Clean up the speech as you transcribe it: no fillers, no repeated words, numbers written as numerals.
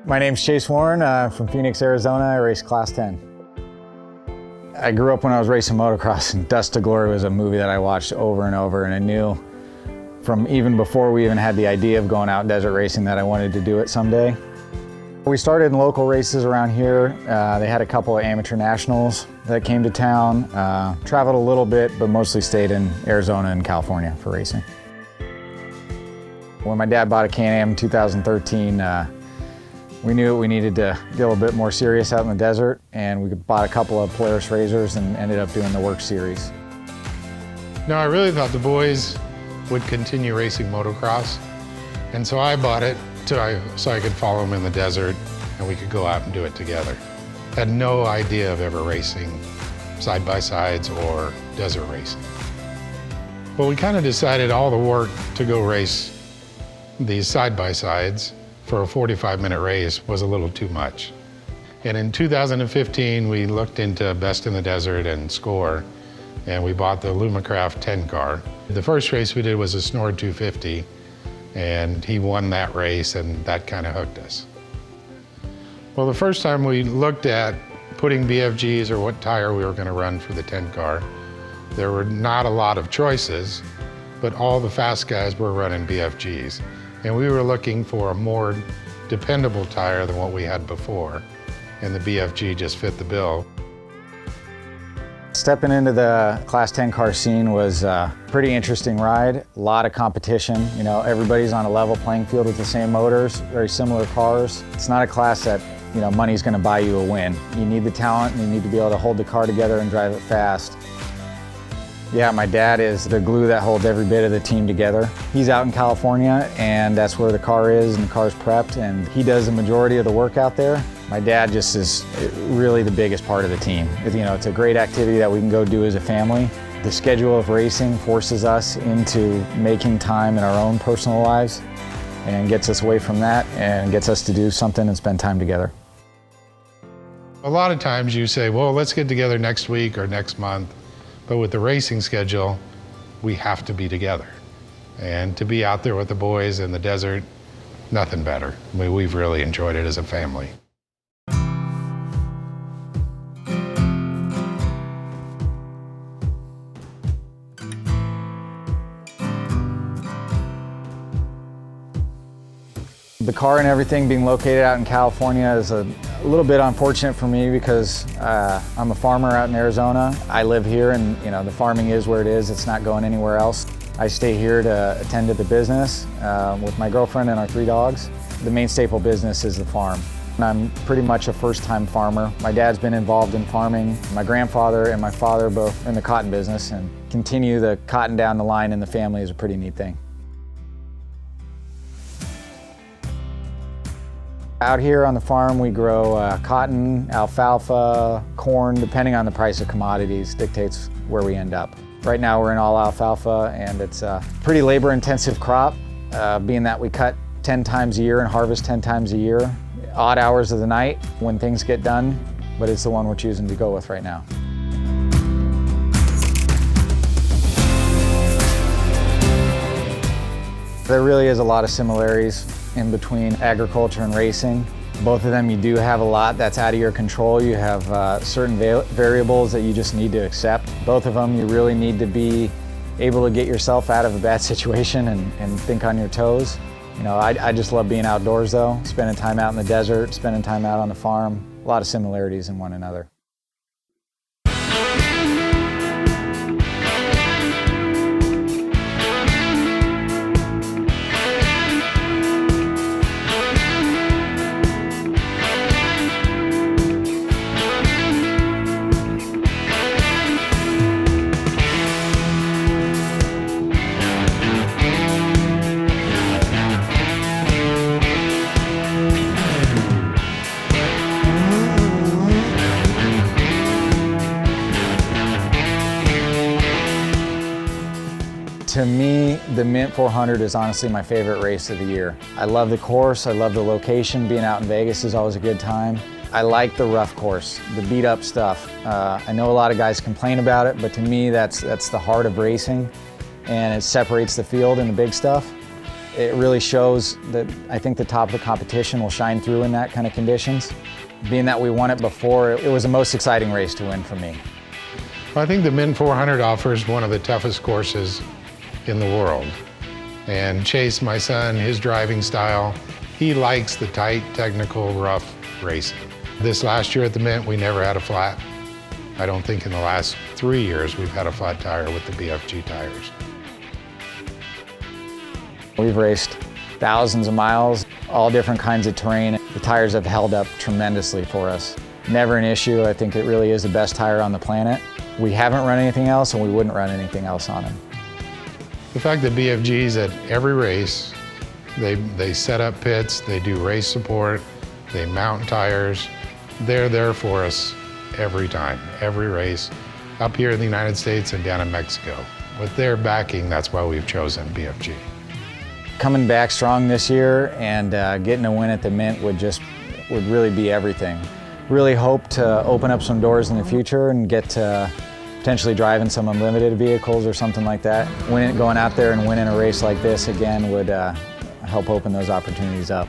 My name's Chase Warren. I'm from Phoenix, Arizona. I race Class 10. I grew up when I was racing motocross, and Dust to Glory was a movie that I watched over and over, and I knew from even before we even had the idea of going out desert racing that I wanted to do it someday. We started in local races around here. They had a couple of amateur nationals that came to town. Traveled a little bit, but mostly stayed in Arizona and California for racing. When my dad bought a Can-Am in 2013, we knew we needed to get a little bit more serious out in the desert, and we bought a couple of Polaris RZRs and ended up doing the Work Series. No, I really thought the boys would continue racing motocross, and so I bought it so I could follow them in the desert and we could go out and do it together. Had no idea of ever racing side-by-sides or desert racing. But we kind of decided all the work to go race these side-by-sides for a 45-minute race was a little too much. And in 2015, we looked into Best in the Desert and Score, and we bought the Lumacraft 10 car. The first race we did was a Snord 250, and he won that race, and that kind of hooked us. Well, the first time we looked at putting BFGs or what tire we were going to run for the 10 car, there were not a lot of choices, but all the fast guys were running BFGs. And we were looking for a more dependable tire than what we had before, and the BFG just fit the bill. Stepping into the Class 10 car scene was a pretty interesting ride. A lot of competition. You know, everybody's on a level playing field with the same motors, very similar cars. It's not a class that, you know, money's going to buy you a win. You need the talent, and you need to be able to hold the car together and drive it fast. Yeah, my dad is the glue that holds every bit of the team together. He's out in California, and that's where the car is, and the car's prepped, and he does the majority of the work out there. My dad just is really the biggest part of the team. You know, it's a great activity that we can go do as a family. The schedule of racing forces us into making time in our own personal lives and gets us away from that and gets us to do something and spend time together. A lot of times you say, well, let's get together next week or next month. But with the racing schedule, we have to be together. And to be out there with the boys in the desert, nothing better. I mean, we've really enjoyed it as a family. The car and everything being located out in California is a little bit unfortunate for me because I'm a farmer out in Arizona. I live here, and you know, the farming is where it is. It's not going anywhere else. I stay here to attend to the business with my girlfriend and our 3 dogs. The main staple business is the farm. I'm pretty much a first-time farmer. My dad's been involved in farming. My grandfather and my father both in the cotton business, and continue the cotton down the line in the family is a pretty neat thing. Out here on the farm, we grow cotton, alfalfa, corn, depending on the price of commodities, dictates where we end up. Right now we're in all alfalfa, and it's a pretty labor-intensive crop, being that we cut 10 times a year and harvest 10 times a year. Odd hours of the night when things get done, but it's the one we're choosing to go with right now. There really is a lot of similarities in between agriculture and racing. Both of them, you do have a lot that's out of your control. You have certain variables that you just need to accept. Both of them, you really need to be able to get yourself out of a bad situation and think on your toes. You know, I just love being outdoors though, spending time out in the desert, spending time out on the farm. A lot of similarities in one another. To me, the Mint 400 is honestly my favorite race of the year. I love the course, I love the location. Being out in Vegas is always a good time. I like the rough course, the beat up stuff. I know a lot of guys complain about it, but to me that's the heart of racing, and it separates the field and the big stuff. It really shows that I think the top of the competition will shine through in that kind of conditions. Being that we won it before, it was the most exciting race to win for me. Well, I think the Mint 400 offers one of the toughest courses in the world. And Chase, my son, his driving style, he likes the tight, technical, rough racing. This last year at the Mint, we never had a flat. I don't think in the last 3 years we've had a flat tire with the BFG tires. We've raced thousands of miles, all different kinds of terrain. The tires have held up tremendously for us. Never an issue. I think it really is the best tire on the planet. We haven't run anything else, and we wouldn't run anything else on them. The fact that BFG's at every race, they set up pits, they do race support, they mount tires. They're there for us every time, every race, up here in the United States and down in Mexico. With their backing, that's why we've chosen BFG. Coming back strong this year and getting a win at the Mint would really be everything. Really hope to open up some doors in the future and get to potentially driving some unlimited vehicles or something like that. Going out there and winning a race like this again would help open those opportunities up.